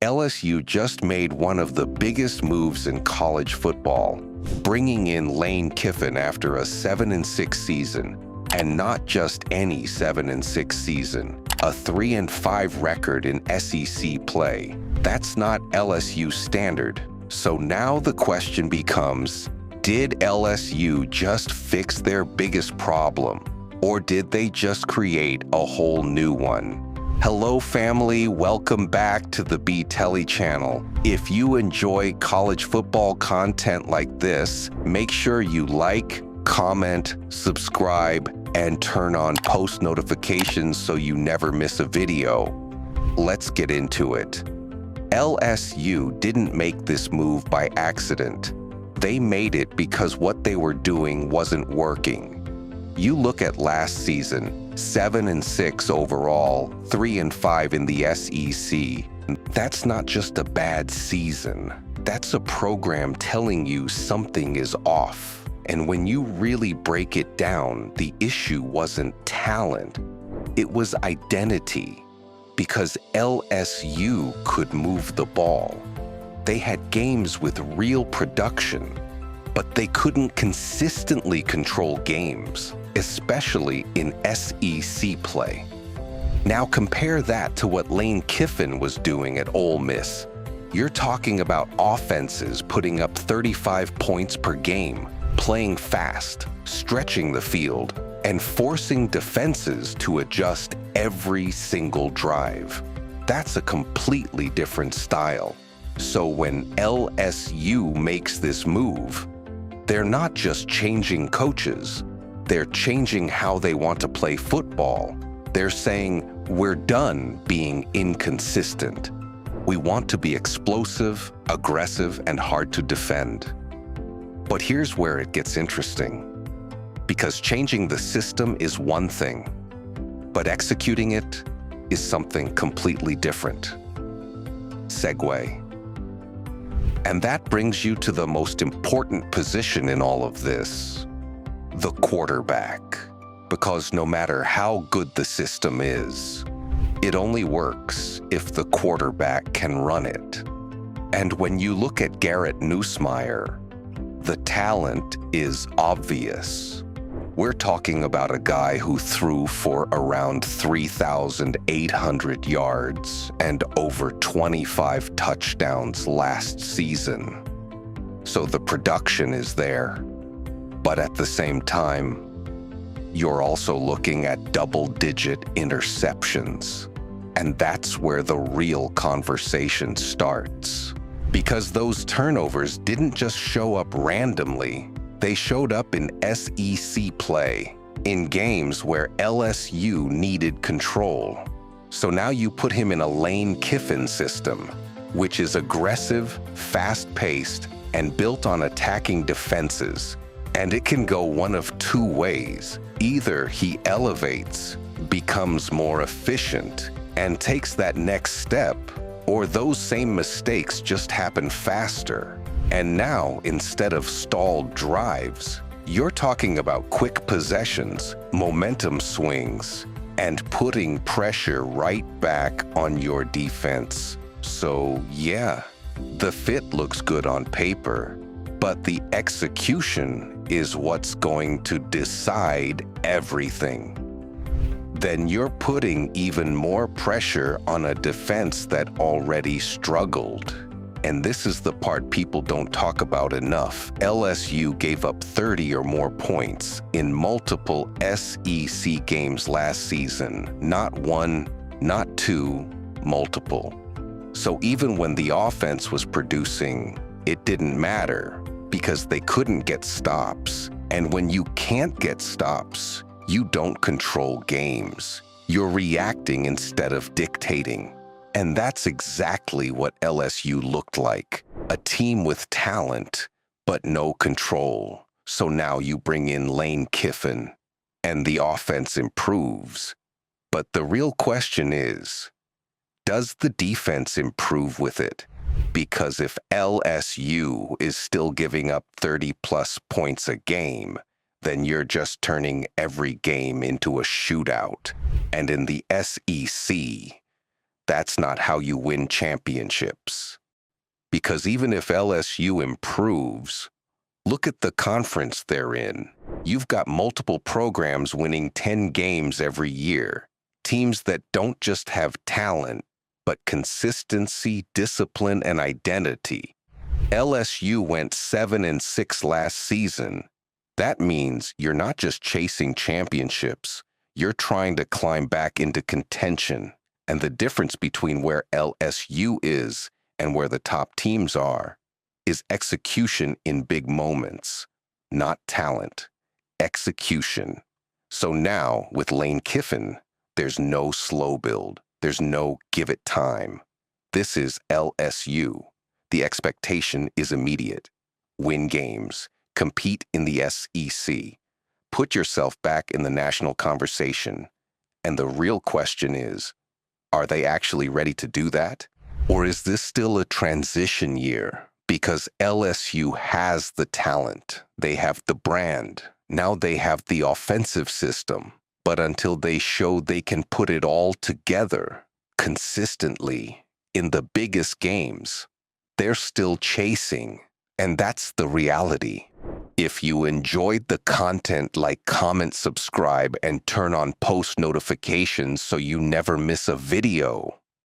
LSU just made one of the biggest moves in college football, bringing in Lane Kiffin after a 7-6 season, and not just any 7-6 season, a 3-5 record in SEC play. That's not LSU standard. So now the question becomes, did LSU just fix their biggest problem, or did they just create a whole new one? Hello family, welcome back to the B Telly channel. If you enjoy college football content like this, make sure you like, comment, subscribe, and turn on post notifications so you never miss a video. Let's get into it. LSU didn't make this move by accident. They made it because what they were doing wasn't working. You look at last season, 7-6 overall, 3-5 in the SEC. That's not just a bad season. That's a program telling you something is off. And when you really break it down, the issue wasn't talent. It was identity. Because LSU could move the ball. They had games with real production, but they couldn't consistently control games, especially in SEC play. Now compare that to what Lane Kiffin was doing at Ole Miss. You're talking about offenses putting up 35 points per game, playing fast, stretching the field, and forcing defenses to adjust every single drive. That's a completely different style. So when LSU makes this move, they're not just changing coaches, they're changing how they want to play football. They're saying, we're done being inconsistent. We want to be explosive, aggressive, and hard to defend. But here's where it gets interesting. Because changing the system is one thing, but executing it is something completely different. Segue. And that brings you to the most important position in all of this, the quarterback. Because no matter how good the system is, it only works if the quarterback can run it. And when you look at Garrett Nussmeier, the talent is obvious. We're talking about a guy who threw for around 3,800 yards and over 25 touchdowns last season. So the production is there. But at the same time, you're also looking at double-digit interceptions. And that's where the real conversation starts. Because those turnovers didn't just show up randomly. They showed up in SEC play, in games where LSU needed control. So now you put him in a Lane Kiffin system, which is aggressive, fast-paced, and built on attacking defenses. And it can go one of two ways. Either he elevates, becomes more efficient, and takes that next step, or those same mistakes just happen faster. And now, instead of stalled drives, you're talking about quick possessions, momentum swings, and putting pressure right back on your defense. So yeah, the fit looks good on paper, but the execution is what's going to decide everything. Then you're putting even more pressure on a defense that already struggled. And this is the part people don't talk about enough. LSU gave up 30 or more points in multiple SEC games last season. Not one, not two, multiple. So even when the offense was producing, it didn't matter because they couldn't get stops. And when you can't get stops, you don't control games. You're reacting instead of dictating. And that's exactly what LSU looked like, a team with talent, but no control. So now you bring in Lane Kiffin, and the offense improves. But the real question is, does the defense improve with it? Because if LSU is still giving up 30-plus points a game, then you're just turning every game into a shootout. And in the SEC, That's not how you win championships. Because even if LSU improves, look at the conference they're in. You've got multiple programs winning 10 games every year. Teams that don't just have talent, but consistency, discipline, and identity. LSU went 7-6 last season. That means you're not just chasing championships, you're trying to climb back into contention. And the difference between where LSU is and where the top teams are is execution in big moments, not talent. Execution. So now, with Lane Kiffin, there's no slow build. There's no give it time. This is LSU. The expectation is immediate. Win games. Compete in the SEC. Put yourself back in the national conversation. And the real question is, are they actually ready to do that? Or is this still a transition year? Because LSU has the talent. They have the brand. Now they have the offensive system. But until they show they can put it all together consistently in the biggest games, they're still chasing. And that's the reality. If you enjoyed the content, like, comment, subscribe, and turn on post notifications so you never miss a video.